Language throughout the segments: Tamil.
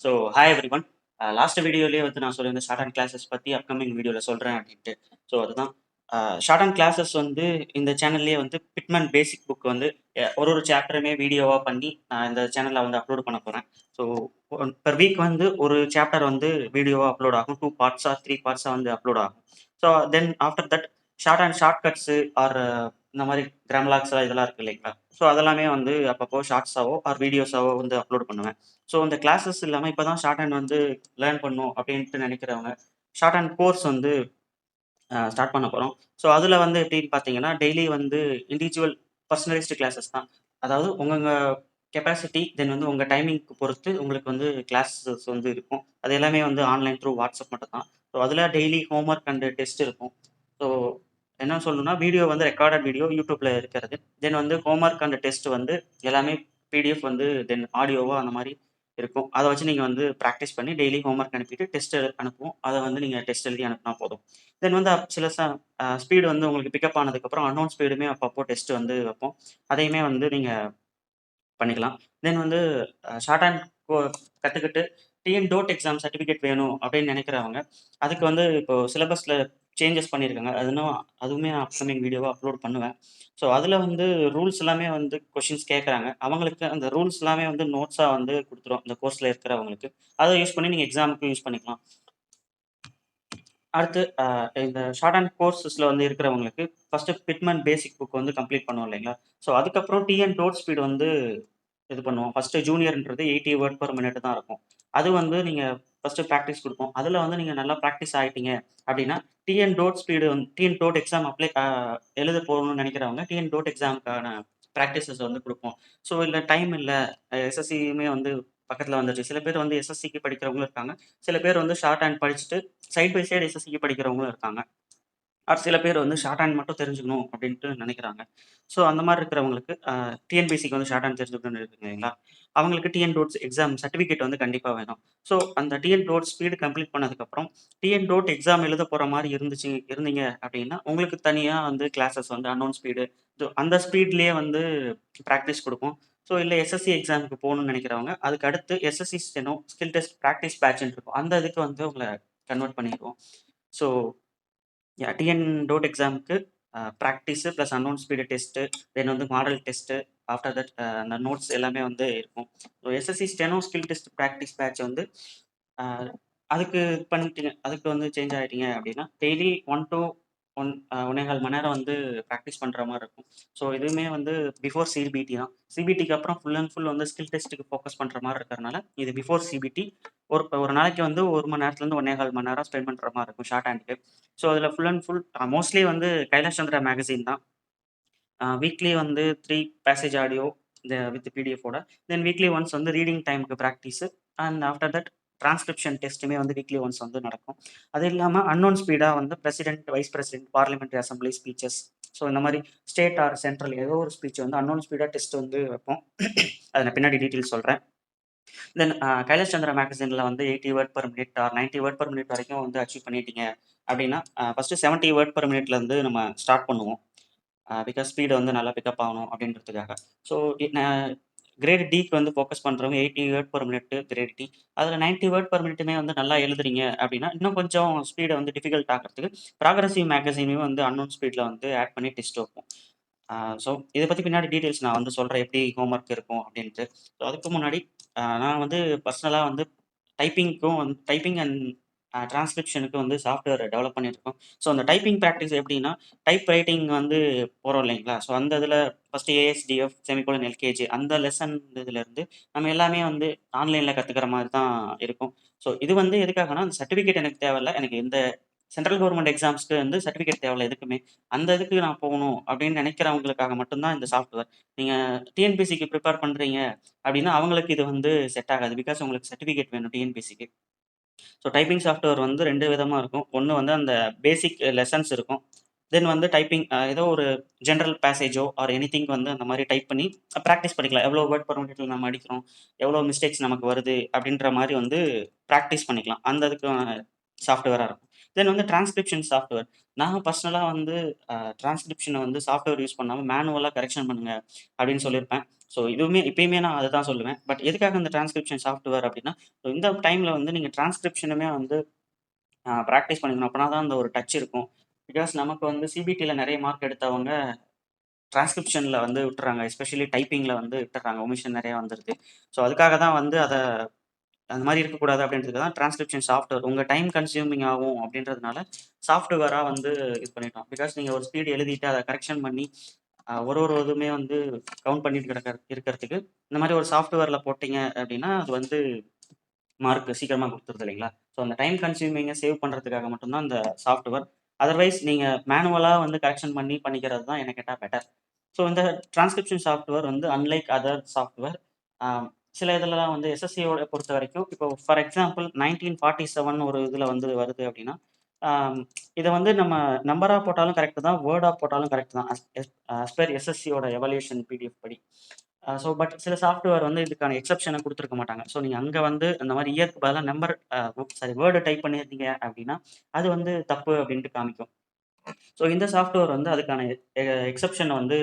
So hi everyone. லாஸ்ட் வீடியோலயே வந்து நான் சொல்லியிருந்தேன் ஷார்ட் அண்ட் கிளாஸஸ் பத்தி அப்கமிங் வீடியோல சொல்றேன் அப்படின்ட்டு. ஸோ அதுதான் ஷார்ட் அண்ட் கிளாஸஸ் வந்து இந்த சேனல்லயே வந்து பிட்மேன் பேசிக் புக் வந்து ஒரு சாப்டருமே வீடியோவா பண்ணி நான் இந்த சேனல்ல வந்து அப்லோட் பண்ண போறேன். ஸோ பெர் வீக் வந்து ஒரு சாப்டர் வந்து வீடியோவா அப்லோட் ஆகும். 2 பார்ட்ஸா 3 பார்ட்ஸா வந்து அப்லோட் ஆகும். So then after that shortcuts are இந்த மாதிரி கிராமலாக்ஸ் இதெல்லாம் இருக்கு இல்லைங்களா? ஸோ அதெல்லாமே வந்து அப்பப்போ ஷார்ட்ஸாவோ ஆர் வீடியோஸாவோ வந்து அப்லோட் பண்ணுவேன். ஸோ இந்த கிளாஸஸ் இல்லாம இப்ப தான் ஷார்ட் ஹேண்ட் வந்து லேர்ன் பண்ணணும் அப்படின்ட்டு நினைக்கிறவங்க, ஷார்ட் ஹேண்ட் கோர்ஸ் வந்து ஸ்டார்ட் பண்ண போறோம். ஸோ அதுல வந்து எப்படின்னு பார்த்தீங்கன்னா, டெய்லி வந்து இண்டிவிஜுவல் பர்சனலைஸ்டு கிளாஸஸ் தான். அதாவது உங்கங்க கெப்பாசிட்டி, தென் வந்து உங்க டைமிங்க்கு பொறுத்து உங்களுக்கு வந்து கிளாஸஸ் வந்து இருக்கும். அது எல்லாமே வந்து ஆன்லைன் த்ரூ வாட்ஸ்அப் மட்டும் தான். ஸோ அதுல daily home work and test இருக்கும். ஸோ என்ன சொல்லணும்னா, வீடியோ வந்து ரெக்கார்டட் வீடியோ யூடியூப்ல இருக்கிறது. தென் வந்து ஹோம் ஒர்க் அண்ட் டெஸ்ட் வந்து எல்லாமே பிடிஎஃப் வந்து தென் ஆடியோவா அந்த மாரி இருக்கும். அத வச்சு நீங்க வந்து பிராக்டிஸ் பண்ணி டெய்லி ஹோம் ஒர்க் அனுப்பிட்டு டெஸ்ட் அனுப்புவோம். அத வந்து நீங்க டெஸ்ட் எழுதி அனுப்புனா போதும். தென் வந்து சில ஸ்பீடு வந்து உங்களுக்கு பிக்கப் ஆனதுக்கப்புறம் அன்னோன் ஸ்பீடுமே அப்பப்போ டெஸ்ட் வந்து வைப்போம். அதையுமே வந்து நீங்க பண்ணிக்கலாம். தென் வந்து ஷார்ட் ஹேண்ட் கத்துக்கிட்டு டிஎன் டோட் எக்ஸாம் சர்டிஃபிகேட் வேணும் அப்படின்னு நினைக்கிறவங்க, அதுக்கு வந்து இப்போ சிலபஸ்ல சேஞ்சஸ் பண்ணியிருக்காங்க. அதுவுமே நான் அப்கமிங் வீடியோவா அப்லோட் பண்ணுவேன். ஸோ அதுல வந்து ரூல்ஸ் எல்லாமே வந்து கொஸ்டின்ஸ் கேட்கறாங்க. அவங்களுக்கு அந்த ரூல்ஸ் எல்லாமே வந்து நோட்ஸா வந்து குடுத்துருவோம். இந்த கோர்ஸ்ல இருக்கிறவங்களுக்கு. அத யூஸ் பண்ணி நீங்க எக்ஸாமுக்கு யூஸ் பண்ணிக்கலாம். அடுத்து இந்த ஷார்ட் ஹேண்ட் கோர்ஸஸ்ல வந்து இருக்கிறவங்களுக்கு, ஃபர்ஸ்ட்டு பிட்மேன் பேசிக் புக் வந்து கம்ப்ளீட் பண்ணுவோம் இல்லைங்களா? ஸோ அதுக்கப்புறம் டிஎன் டோட் ஸ்பீட் வந்து இது பண்ணுவோம். ஃபர்ஸ்ட்டு ஜூனியர்ன்றது 80 வேர்ட் பெர் மினிட் தான் இருக்கும். அது வந்து நீங்க ஃபர்ஸ்ட்டு பிராக்டிஸ் குடுப்போம். அதுல வந்து நீங்க நல்லா பிராக்டிஸ் ஆயிட்டீங்க அப்டின்னா, டிஎன் டோட் ஸ்பீடு டிஎன் டோட் எக்ஸாம் எழுத போகணும்னு நெனைக்கிறவங்க, டிஎன் டோட் எக்ஸாம்க்கான பிராக்டிஸஸ் வந்து குடுப்போம். ஸோ இல்ல டைம் இல்ல, எஸ்எஸ்சியுமே வந்து பக்கத்துல வந்துருச்சு. சில பேர் வந்து எஸ்எஸ்சிக்கு படிக்கிறவங்களும் இருக்காங்க. சில பேர் வந்து ஷார்ட் ஹேண்ட் படிச்சுட்டு சைட் பை சைடு எஸ்எஸ்சிக்கு படிக்கிறவங்களும் இருக்காங்க. சில பேர் வந்து ஷார்ட் ஹேண்ட் மட்டும் தெரிஞ்சுக்கணும் அப்டின்ட்டு நெனைக்கிறாங்க. ஸோ அந்த மாரி இருக்கிறவங்களுக்கு டிஎன்பிஎஸ்சிக்கு வந்து ஷார்ட் ஹேண்ட் தெரிஞ்சுக்கணும்னு இருக்கு இல்லைங்களா? அவங்களுக்கு டிஎன் டோட்ஸ் எக்ஸாம் சர்டிஃபிகேட் வந்து கண்டிப்பா வேணும். ஸோ அந்த டிஎன் டோட் ஸ்பீடு கம்ப்ளீட் பண்ணதுக்கப்புறம், டிஎன் டோட் எக்ஸாம் எழுத போற மாரி இருந்தீங்க அப்டின்னா, உங்களுக்கு தனியா வந்து கிளாஸஸ் வந்து அன்னோன் ஸ்பீடு அந்த ஸ்பீட்லயே வந்து பிராக்டிஸ் குடுப்போம். ஸோ இல்ல எஸ்எஸ்சி எக்ஸாம்க்கு போணும்னு நெனைக்கிறவங்க, அதுக்கு அடுத்து SSC steno, skill test practice பேட்ச்ன்னு இருக்கும். அந்த இதுக்கு வந்து உங்கள கன்வெர்ட் பண்ணிருவோம். ஸோ டிஎன் டோட் எக்ஸாம்க்கு practice plus unknown speed test, then வந்து மாடல் டெஸ்ட்டு, ஆஃப்டர் தட் அந்த நோட்ஸ் எல்லாமே வந்து இருக்கும். So SSC steno skill test practice batch வந்து அ அதுக்கு பண்ணிட்டீங்க. அதுக்கு வந்து சேஞ்ச் ஆயிட்டீங்க அப்டின்னா, டெய்லி 1 டூ 1 1/4 மணி நேரம் வந்து பிராக்டிஸ் பண்ற மாரி இருக்கும். ஸோ இதுவுமே வந்து பிஃபோர் சிபிடி தான். சிபிடிக்கு அப்புறம் ஃபுல் அண்ட் ஃபுல் வந்து ஸ்கில் டெஸ்ட்க்கு ஃபோக்கஸ் பண்ற மாரி இருக்கிறனால, இது பிஃபோர் சிபிடி. ஒரு நாளைக்கு வந்து 1 மணி நேரத்துலருந்து 1 1/4 மணி நேரம் ஸ்பெண்ட் பண்ற மாரி இருக்கும் ஷார்ட் ஹேண்ட்க்கு. ஸோ அதில ஃபுல் அண்ட் ஃபுல் மோஸ்ட்லி வந்து கைலாஷ் சந்திரா மேகசின் தான். வீக்லி வந்து 3 பேசேஜ் ஆடியோ வித் பிடிஎஃபோட. தென் வீக்லி ஒன்ஸ் வந்து ரீடிங் டைம்க்கு practice and after that transcription டெஸ்ட்டுமே வந்து வீக்லி ஒன்ஸ் வந்து நடக்கும். அது இல்லாம அன்னோன் ஸ்பீடா வந்து president, vice president, parliamentary assembly speeches, so இந்த மாரி ஸ்டேட் ஆர் சென்ட்ரல் ஏதோ ஒரு ஸ்பீச் வந்து அன்னோன் ஸ்பீடா டெஸ்ட் வந்து வைப்போம். அத நான் பின்னாடி டீட்டெயில் சொல்றேன். தென் கைலாஷ் சந்திரா மேகசின்ல வந்து 80 word per minute R 90 word per minute வரைக்கும் வந்து அச்சீவ் பண்ணிட்டீங்க அப்டின்னா, ஃபர்ஸ்ட்டு 70 வேர்ட் பெர் மினிட்லருந்து நம்ம ஸ்டார்ட் பண்ணுவோம். பிகாஸ் ஸ்பீடு வந்து நல்லா பிக்கப் ஆகணும் அப்படின்றதுக்காக. ஸோ கிரேட் டிக்கு வந்து ஃபோக்கஸ் பண்றவங்க 80 word per minute grade D. அதில 90 வேர்ட் பெர் மினிட்டுமே வந்து நல்லா எழுதுறீங்க அப்படின்னா, இன்னும் கொஞ்சம் ஸ்பீட வந்து டிஃபிகல்ட் ஆக்குறதுக்கு ப்ராக்ரசிவ் மேகசினையும் வந்து அன்னோன் ஸ்பீட்ல வந்து ஆட் பண்ணி டெஸ்ட் வைப்போம். ஸோ இத பத்தி பின்னாடி டீட்டெயில்ஸ் நான் வந்து சொல்றேன். எப்படி ஹோம் ஒர்க் இருக்கும் அப்படின்ட்டு. ஸோ அதுக்கு முன்னாடி நான் வந்து பர்சனலா வந்து டைப்பிங் அண்ட் டிரான்ஸ்கிரிப்ஷனுக்கு வந்து சாஃப்ட்வேர் டெவலப் பண்ணியிருக்கோம். ஸோ அந்த டைப்பிங் பிராக்டிஸ் எப்படின்னா, டைப் ரைட்டிங் வந்து போறோம் இல்லைங்களா? ஸோ அந்த இதில ஃபர்ஸ்ட்டு ஏஎஸ்டிஎஃப், செமிகோலன் எல்கேஜி அந்த லெசன் இதுலருந்து நம்ம எல்லாமே வந்து ஆன்லைன்ல கத்துக்கிற மாரி தான் இருக்கும். ஸோ இது வந்து எதுக்காகன்னா, அந்த சர்டிஃபிகேட் எனக்கு தேவையில்ல. எனக்கு எந்த சென்ட்ரல் கவர்ன்மென்ட் எக்ஸாம்ஸ்க்கு வந்து சர்டிஃபிகேட் தேவையில்ல எதுக்குமே. அந்த இதுக்கு நான் போகணும் அப்படின்னு நினைக்கிறவங்களுக்காக மட்டும் தான் இந்த சாஃப்ட்வேர். நீங்க டிஎன்பிஎஸ்சிக்கு பிரிப்பேர் பண்றீங்க அப்படின்னா, அவங்களுக்கு இது வந்து செட் ஆகாது. பிகாஸ் உங்களுக்கு சர்டிஃபிகேட் வேணும் டிஎன்பிஎஸ்சிக்கு. ஸோ டைப்பிங் சாஃப்ட்வேர் வந்து 2 விதமா இருக்கும். ஒண்ணு வந்து அந்த பேசிக் லெசன்ஸ் இருக்கும். தென் வந்து டைப்பிங் ஏதோ ஒரு ஜெனரல் பேசேஜோ ஆர் எனிதிங் வந்து அந்த மாரி டைப் பண்ணி பிராக்டிஸ் பண்ணிக்கலாம். எவ்வளோ வேர்ட் பெர் மினிட்ல நம்ம அடிக்கிறோம், எவ்வளோ மிஸ்டேக்ஸ் நமக்கு வருது அப்படின்ற மாரி வந்து பிராக்டிஸ் பண்ணிக்கலாம். அந்த இதுக்கான சாஃப்ட்வேரா இருக்கும். தென் வந்து டிரான்ஸ்கிரிப்ஷன் சாஃப்ட்வேர். நான் பர்சனலா வந்து டிரான்ஸ்கிரிப்ஷன வந்து சாஃப்ட்வேர் யூஸ் பண்ணாம மேனுவலா கரெக்ஷன் பண்ணுங்க அப்படின்னு சொல்லியிருப்பேன். ஸோ இதுவுமே இப்பயுமே நான் அதுதான் சொல்லுவேன். பட் எதுக்காக இந்த டிரான்ஸ்கிரிப்ஷன் சாஃப்ட்வேர் அப்டின்னா, ஸோ இந்த டைம்ல வந்து நீங்க டிரான்ஸ்கிரிப்ஷனுமே வந்து பிராக்டிஸ் பண்ணிக்கணும். அப்பனா தான் அந்த ஒரு டச் இருக்கும். பிகாஸ் நமக்கு வந்து சிபிடில நெறைய மார்க் எடுத்தவங்க டிரான்ஸ்கிரிப்ஷன்ல வந்து விட்டுர்றாங்க. எஸ்பெஷலி டைப்பிங்ல வந்து விட்டுர்றாங்க. ஒமிஷன் நெறைய வந்துருது. ஸோ அதுக்காக தான் வந்து அந்த மாரி இருக்கக்கூடாது அப்படின்றதுக்கு தான் டிரான்ஸ்கிரிப்ஷன் சாஃப்ட்வேர். உங்க டைம் கன்சியூமிங் ஆகும் அப்படின்றதுனால, சாஃப்ட்வேரா வந்து இது பண்ணிட்டோம். பிகாஸ் நீங்க ஒரு ஸ்பீட் எழுதிட்டு அத கரெக்ஷன் பண்ணி, ஒரு இதுவுமே வந்து கவுண்ட் பண்ணிட்டு இருக்கிறதுக்கு, இந்த மாரி ஒரு சாஃப்ட்வேர்ல போட்டீங்க அப்படின்னா, அது வந்து மார்க் சீக்கிரமா குடுத்துருது இல்லைங்களா? ஸோ அந்த டைம் கன்சியூமிங்க சேவ் பண்றதுக்காக மட்டும் தான் இந்த சாஃப்ட்வேர். அதர்வைஸ் நீங்க மேனுவலா வந்து கரெக்ஷன் பண்ணி பண்ணிக்கிறது தான் என்ன கேட்டா பெட்டர். ஸோ இந்த டிரான்ஸ்கிரிப்ஷன் சாஃப்ட்வேர் வந்து அன்லைக் அதர் சாஃப்ட்வேர். அ சில இதுலலாம் வந்து எஸ்எஸ்சியோட பொறுத்தவரைக்கும், இப்போ ஃபார் எக்ஸாம்பிள் 1947 ஒரு இதுல வந்து வருது அப்படின்னா, ஆம் இத வந்து நம்ம நம்பரா போட்டாலும் கரெக்ட் தான். வேர்டா போட்டாலும் கரெக்ட் தான். அஸ் பெர் எஸ்எஸ்சியோட எவல்யூஷன் பிடிஎஃப் படி. ஸோ பட் சில சாஃப்ட்வேர் வந்து இதுக்கான எக்செப்ஷன குடுத்துருக்க மாட்டாங்க. ஸோ நீங்க அங்க வந்து இந்த மாரி இயர்க்கு பதிலா நம்பர் சாரி வேர்ட் டைப் பண்ணியிருந்தீங்க அப்டின்னா, அது வந்து தப்பு அப்டின்ட்டு காமிக்கும். ஸோ இந்த சாஃப்ட்வேர் வந்து அதுக்கான எக்செப்ஷன வந்து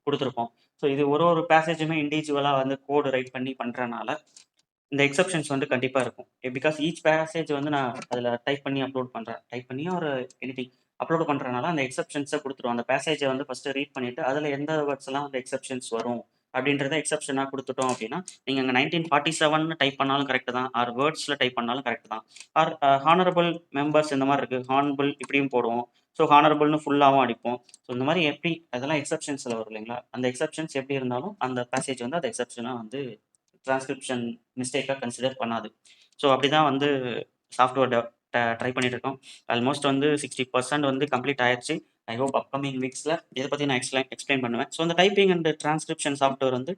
குடுத்துருப்போம். ஸோ இது ஒரு பேசேஜுமே இண்டிவிஜுவலா வந்து கோட் ரைட் பண்ணி பண்றனால, இந்த எக்செப்ஷன்ஸ் வந்து கண்டிப்பா இருக்கும். பிகாஸ் ஈச் பேசேஜ் வந்து நான் அதுல டைப் பண்ணி அப்லோட் பண்றேன். டைப் பண்ணி ஒரு எடிட்டிங் அப்லோட் பண்றனால அந்த எக்செப்ஷன்ஸ குடுத்துரும். அந்த பேசேஜ வந்து ஃபர்ஸ்ட்டு ரீட் பண்ணிட்டு, அதுல எந்த வேர்ட்ஸ்லாம் வந்து எக்செப்ஷன்ஸ் வரும் அப்டின்றத எக்செப்ஷனா குடுத்துட்டோம் அப்டின்னா, நீங்க அங்க 1947ன்னு டைப் பண்ணாலும் கரெக்ட் தான். ஆர் வேர்ட்ஸ்ல டைப் பண்ணாலும் கரெக்ட் தான். ஆர் ஹானரபிள் மெம்பர்ஸ் இந்த மாரி இருக்கு. ஹானபிள் இப்டியும் போடுவோம். ஸோ ஹானரபிள்னு ஃபுல்லாவும் அடிப்போம். ஸோ இந்த மாரி எப்டி அதெல்லாம் எக்செப்ஷன்ஸ்ல வரும் இல்லைங்களா? அந்த எக்செப்ஷன்ஸ் எப்டி இருந்தாலும் அந்த பேசேஜ் வந்து அது எக்செப்ஷனா வந்து டிரான்ஸ்கிரிப்ஷன் மிஸ்டேக்கா கன்சிடர் பண்ணாது. ஸோ அப்படிதான் வந்து சாஃப்ட்வேர் ட்ரை பண்ணிட்டு இருக்கோம். ஆல்மோஸ்ட் வந்து 60% வந்து கம்ப்ளீட் ஆயிருச்சு. ஐ ஹோப் அப்கமிங் வீக்ஸ்ல இத பத்தி நான் எக்ஸ்பிளைன் பண்ணுவேன். ஸோ இந்த டைப்பிங் அண்ட் டிரான்ஸ்கிரிப்ஷன் சாஃப்ட்வேர் வந்து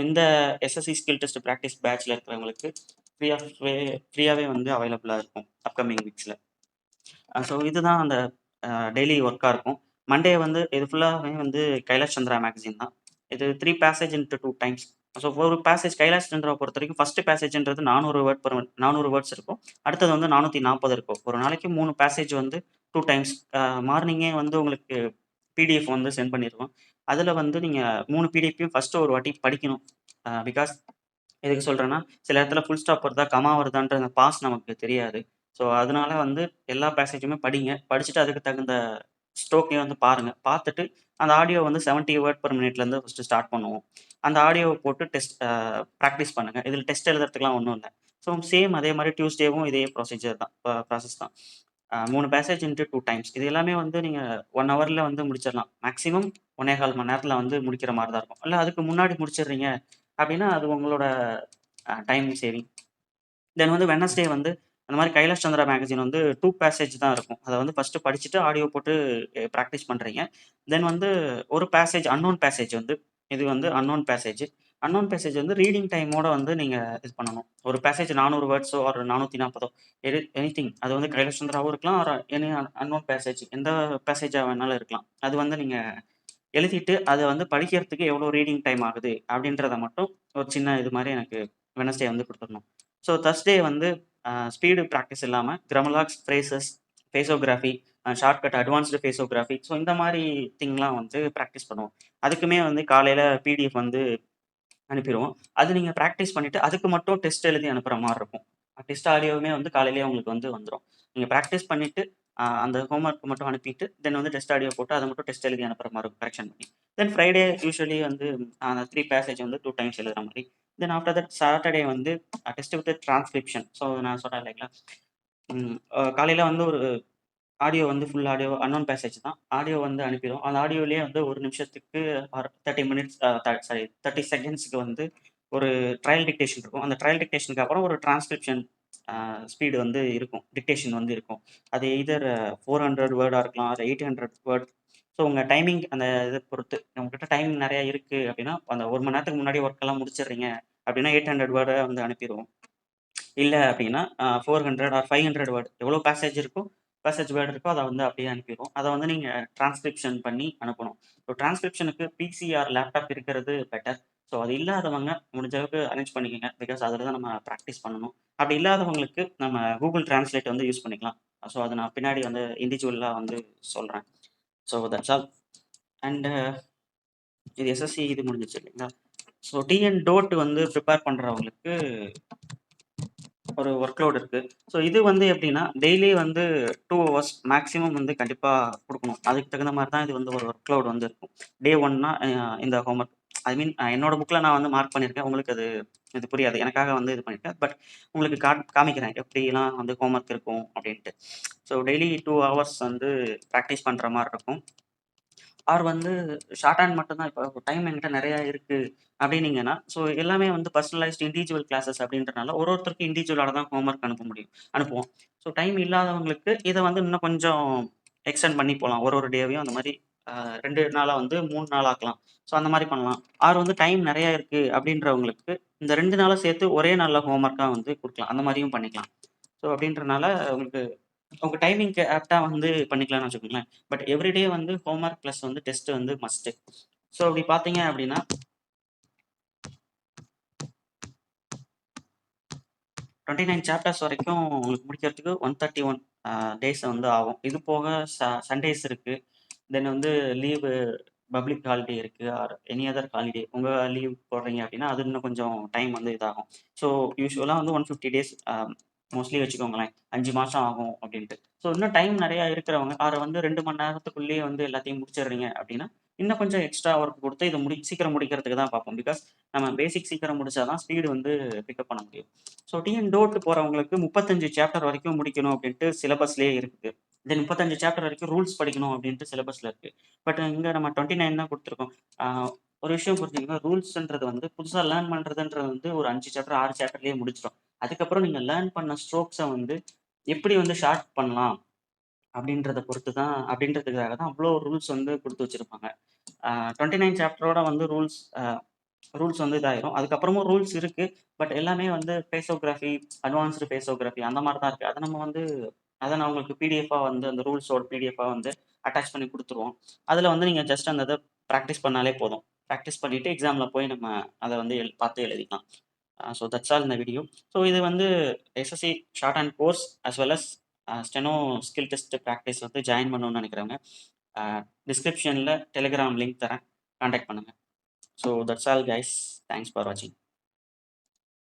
இந்த எஸ்எஸ்சி ஸ்கில் டெஸ்ட் பிராக்டிஸ் பேட்ச்ல இருக்கிறவங்களுக்கு ஃப்ரீயாவே வந்து அவைலபிளா இருக்கும் அப்கமிங் வீக்ஸ்ல. ஸோ இதுதான் அந்த டெய்லி ஒர்க்கா இருக்கும். மண்டே வந்து இது ஃபுல்லாவே வந்து கைலாஷ் சந்திரா மேகசின் தான். இது 3 பேசேஜ் இன்டு 2 டைம்ஸ். ஸோ ஒரு பேசேஜ் கைலாஷ் சந்திராவ பொறுத்தவரைக்கும் ஃபர்ஸ்ட் பேசேஜ்ன்றது 400 வேர்ட் 400 வேர்ட்ஸ் இருக்கும். அடுத்தது வந்து 440 இருக்கும். ஒரு நாளைக்கு 3 பேசேஜ் வந்து 2 டைம்ஸ். மார்னிங்கே வந்து உங்களுக்கு பிடிஎஃப் வந்து சென்ட் பண்ணிருவோம். அதுல வந்து நீங்க 3 பிடிஎஃப்பையும் ஃபர்ஸ்ட் ஒரு வாட்டி படிக்கணும். பிகாஸ் எதுக்கு சொல்றேன்னா, சில இடத்துல ஃபுல் ஸ்டாப் வருதா, கமா வருதான்ற அந்த பாஸ் நமக்கு தெரியாது. ஸோ, அதனால வந்து எல்லா பேசேஜுமே படிங்க. படிச்சுட்டு அதுக்கு தகுந்த ஸ்ட்ரோக்கையும் வந்து பாருங்க. பார்த்துட்டு அந்த ஆடியோ வந்து 70 வேர்ட் பெர் மினிட்லேருந்து ஃபர்ஸ்ட்டு ஸ்டார்ட் பண்ணுவோம். அந்த ஆடியோவ போட்டு பிராக்டிஸ் பண்ணுங்க. இதில டெஸ்ட் எழுதுறதுக்குலாம் ஒண்ணும் இல்ல. ஸோ, சேம் அதே மாரி டியூஸ்டேவும் இதே ப்ரொசீஜர் தான். ப்ராசஸ் தான். 3 பேசேஜ் இன்டு 2 டைம்ஸ். இது எல்லாமே வந்து நீங்க 1 ஹவர்ல வந்து முடிச்சிடலாம். மேக்ஸிமம் 1 1/4 மணி நேரத்தில வந்து முடிக்கிற மாரி தான் இருக்கும். இல்ல அதுக்கு முன்னாடி முடிச்சிடுறீங்க அப்டின்னா, அது உங்களோட டைம் சேவிங். தென் வந்து வெட்னஸ்டே வந்து அந்த மாரி கைலாஷ் சந்திரா மேகசின் வந்து 2 பேசேஜ் தான் இருக்கும். அத வந்து ஃபர்ஸ்ட்டு படிச்சுட்டு ஆடியோ போட்டு பிராக்டிஸ் பண்றீங்க. தென் வந்து ஒரு பேசேஜ் அன்னோன் பேசேஜ் வந்து இது வந்து அன்னோன் பேசேஜ். அன்னோன் பேசேஜ் வந்து ரீடிங் டைமோட வந்து நீங்க இது பண்ணணும். ஒரு பேசேஜ் 400 வேர்ட்ஸோ ஆர் 440 எனிதிங் அது வந்து கைலாஷ் சந்திராவும் இருக்கலாம். ஆர் எனி அன்னோன் பேசேஜ் எந்த பேசேஜா வேணாலும் இருக்கலாம். அது வந்து நீங்க எழுதிட்டு அத வந்து படிக்கிறதுக்கு எவ்வளோ ரீடிங் டைம் ஆகுது அப்படின்றத மட்டும் ஒரு சின்ன இது மாரி எனக்கு வெட்னஸ்டே வந்து குடுத்துரணும். ஸோ தர்ஸ்டே வந்து ஸ்பீடு பிராக்டிஸ் இல்லாம கிராமலாக்ஸ், ஃப்ரேசஸ், ஃபேசோகிராஃபி, ஷார்ட்கட் அட்வான்ஸ்டு ஃபேசோகிராஃபி ஸோ இந்த மாரி திங்லாம் வந்து பிராக்டிஸ் பண்ணுவோம். அதுக்குமே வந்து காலையில பிடிஎஃப் வந்து அனுப்பிருவோம். அது நீங்க பிராக்டிஸ் பண்ணிட்டு, அதுக்கு மட்டும் டெஸ்ட் எழுதி அனுப்புற மாரி இருக்கும். டெஸ்ட் ஆடியோவுமே வந்து காலையிலேயே உங்களுக்கு வந்து வந்துரும். நீங்க பிராக்டிஸ் பண்ணிட்டு, அந்த ஹோம் ஒர்க் மட்டும் அனுப்பிட்டு, தென் வந்து டெஸ்ட் ஆடியோ போட்டு, அத மட்டும் டெஸ்ட் எழுதி அனுப்புற மாரி இருக்கும் கரெக்ஷன் பண்ணி. தென் ஃப்ரைடே யூசுவலி வந்து அந்த 3 பேசேஜ் வந்து 2 டைம்ஸ் எழுதுற மாரி. தென் ஆஃப்டர் தட் சாட்டர்டே வந்து டெஸ்ட் வித் டிரான்ஸ்கிரிப்ஷன். ஸோ நான் சொன்னேன் இல்லைங்களா? காலையில வந்து ஒரு ஆடியோ வந்து ஃபுல் ஆடியோ அன்னோன் பேசேஜ் தான். ஆடியோ வந்து அனுப்பிருவோம். அந்த ஆடியோலயே வந்து 1 நிமிஷத்துக்கு ஆர் 30 மினிட்ஸ் சாரி 30 செகண்ட்ஸ்க்கு வந்து ஒரு ட்ரையல் டிக்டேஷன் இருக்கும். அந்த ட்ரையல் டிக்டேஷனுக்கு அப்புறம் ஒரு டிரான்ஸ்கிரிப்ஷன் ஸ்பீடு வந்து இருக்கும். டிக்டேஷன் வந்து இருக்கும். அது எய்தர் 400 வேர்டா இருக்கலாம். Or 800 word. ஸோ உங்க டைமிங் அந்த இத பொறுத்து. உங்ககிட்ட டைம் நெறைய இருக்கு அப்டின்னா, அந்த 1 மணி நேரத்துக்கு முன்னாடி ஒர்க் எல்லாம் முடிச்சிடுறீங்க அப்டின்னா 800 வேர்ட வந்து அனுப்பிருவோம். இல்ல அப்டின்னா 400 ஆர் 500 வேர்ட் எவ்வளோ பேசேஜ் வேர்ட் இருக்கோ அத வந்து அப்படியே அனுப்பிருவோம். அத வந்து நீங்க டிரான்ஸ்கிரிப்ஷன் பண்ணி அனுப்பணும். ஸோ டிரான்ஸ்கிரிப்ஷனுக்கு பிசி ஆர் லேப்டாப் இருக்கிறது பெட்டர். ஸோ அது இல்லாதவங்க முடிஞ்ச அளவுக்கு அரேஞ்ச் பண்ணிக்கங்க. பிகாஸ் அதில தான் நம்ம பிராக்டிஸ் பண்ணணும். அப்படி இல்லாதவங்களுக்கு நம்ம Google Translate வந்து யூஸ் பண்ணிக்கலாம். ஸோ அத நான் பின்னாடி வந்து இண்டிவிஜுவலா வந்து சொல்றேன். So that's all. அண்ட் இது எஸ்எஸ்சி இது முடிஞ்சிருச்சு இல்லைங்களா? ஸோ டிஎன் டோட் வந்து ப்ரிப்பேர் பண்ணுறவங்களுக்கு ஒரு ஒர்க் லோட் இருக்கு. ஸோ இது வந்து எப்படின்னா, டெய்லி வந்து 2 ஹவர்ஸ் மேக்ஸிமம் வந்து கண்டிப்பா குடுக்கணும். அதுக்கு தகுந்த மாரி தான் இது வந்து ஒரு ஒர்க் லோட் வந்து இருக்கும். டே 1னா இந்த ஹோம் ஒர்க் ஐ மீன் என்னோட புக்ல நான் வந்து மார்க் பண்ணியிருக்கேன். உங்களுக்கு அது இது புரியாது. எனக்காக வந்து இது பண்ணியிருக்கேன். பட் உங்களுக்கு காமிக்கிறேன். எப்படிலாம் வந்து ஹோம் ஒர்க் இருக்கும் அப்படின்ட்டு. ஸோ டெய்லி 2 ஹவர்ஸ் வந்து பிராக்டிஸ் பண்ற மாரி இருக்கும். ஆர் வந்து ஷார்ட் ஹேண்ட் மட்டும் தான் இப்போ டைம் என்கிட்ட நெறையா இருக்கு அப்டின்னீங்கன்னா, ஸோ எல்லாமே வந்து பர்சனலைஸ்ட் இண்டிவிஜுவல் கிளாஸஸ் அப்டின்றனால ஒருத்தருக்கு இண்டிவிஜுவலா தான் ஹோம் ஒர்க் அனுப்புவோம். ஸோ டைம் இல்லாதவங்களுக்கு இத வந்து இன்னும் கொஞ்சம் எக்ஸ்டெண்ட் பண்ணி போலாம். ஒரு டேவையும் அந்த மாரி 2 நாளா வந்து 3 நாள் ஆக்கலாம். ஸோ அந்த மாரி பண்ணலாம். ஆர் வந்து டைம் நெறையா இருக்கு அப்டின்றவங்களுக்கு இந்த 2 நாள சேர்த்து ஒரே நாள்ல ஹோம் ஒர்க்கா வந்து குடுக்கலாம். அந்த மாரியும் பண்ணிக்கலாம். ஸோ அப்டின்றனால உங்களுக்கு உங்க டைமிங்க்கு ஆப்ட்டா வந்து பண்ணிக்கலாம்னு வச்சுக்கோங்களேன். பட் எவ்ரிடே வந்து ஹோம் ஒர்க் பிளஸ் வந்து டெஸ்ட் வந்து மஸ்ட்டு. ஸோ அப்படி பார்த்தீங்க அப்படின்னா 29 சாப்டர்ஸ் வரைக்கும் உங்களுக்கு முடிக்கிறதுக்கு 131 டேஸ் வந்து ஆகும். இது போக சண்டேஸ் இருக்கு. தென் வந்து லீவு பப்ளிக் ஹாலிடே இருக்கு. ஆர் எனி அதர் ஹாலிடே உங்க லீவ் போடுறீங்க அப்படின்னா, அது இன்னும் கொஞ்சம் டைம் வந்து இதாகும். ஸோ யூசுவலா வந்து 150 டேஸ் மோஸ்ட்லி வச்சுக்கோங்களேன். 5 மாசம் ஆகும் அப்படின்ட்டு. ஸோ இன்னும் டைம் நெறையா இருக்கிறவங்க, அத வந்து 2 மணி நேரத்துக்குள்ளேயே வந்து எல்லாத்தையும் முடிச்சிடுறீங்க அப்படின்னா, இன்னும் கொஞ்சம் எக்ஸ்ட்ரா ஒர்க் குடுத்து இத சீக்கிரம் முடிக்கிறதுக்கு தான் பார்ப்போம். பிகாஸ் நம்ம பேசிக் சீக்கிரம் முடிச்சா தான் ஸ்பீடு வந்து பிக்கப் பண்ண முடியும். ஸோ டிஎன் டோட் போறவங்களுக்கு 35 சாப்டர் வரைக்கும் முடிக்கணும் அப்படின்ட்டு சிலபஸ்லயே இருக்குது. தென் 35 சாப்டர் வரைக்கும் ரூல்ஸ் படிக்கணும் அப்படின்ட்டு சிலபஸ்ல இருக்கு. பட் இங்க நம்ம 29 தான் குடுத்துருக்கோம். ஆ ஒரு விஷயம் புரிஞ்சுக்கங்க. ரூல்ஸ்ன்றது வந்து புதுசா லேர்ன் பண்றதுன்றது வந்து ஒரு 5 சாப்டர், 6 சாப்டர்லயே முடிச்சிரும். அதுக்கப்புறம் நீங்க லேர்ன் பண்ண ஸ்ட்ரோக்ஸ வந்து எப்படி வந்து ஷார்ட் பண்ணலாம் அப்படின்றத பொறுத்து தான் அப்படின்றதுக்காக தான் அவ்ளோ ரூல்ஸ் வந்து குடுத்து வச்சிருப்பாங்க. 29 சாப்டரோட வந்து ரூல்ஸ் வந்து இதாயிரும். அதுக்கப்புறமும் ரூல்ஸ் இருக்கு. பட் எல்லாமே வந்து பேசோகிராஃபி, அட்வான்ஸ்டு பேசோகிராஃபி அந்த மாரி தான் இருக்கு. அத நான் உங்களுக்கு பிடிஎஃப்பா வந்து அந்த ரூல்ஸோட பிடிஎஃப்பா வந்து அட்டாச் பண்ணி குடுத்துருவோம். அதுல வந்து நீங்க ஜஸ்ட் அந்த இத பிராக்டிஸ் பண்ணாலே போதும். பிராக்டிஸ் பண்ணிட்டு எக்ஸாம்ல போய் நம்ம அத வந்து பார்த்து எழுதிக்கலாம். ஸோ தட்ஸ் ஆல் இந்த வீடியோ. ஸோ இது வந்து SSC shorthand course as well as steno skill test practice வந்து ஜாயின் பண்ணணும்னு நினைக்கிறவங்க, டிஸ்கிரிப்ஷன்ல டெலிகிராம் லிங்க் தரேன். கான்டாக்ட் பண்ணுங்க. So that's all guys. Thanks for வாட்சிங்.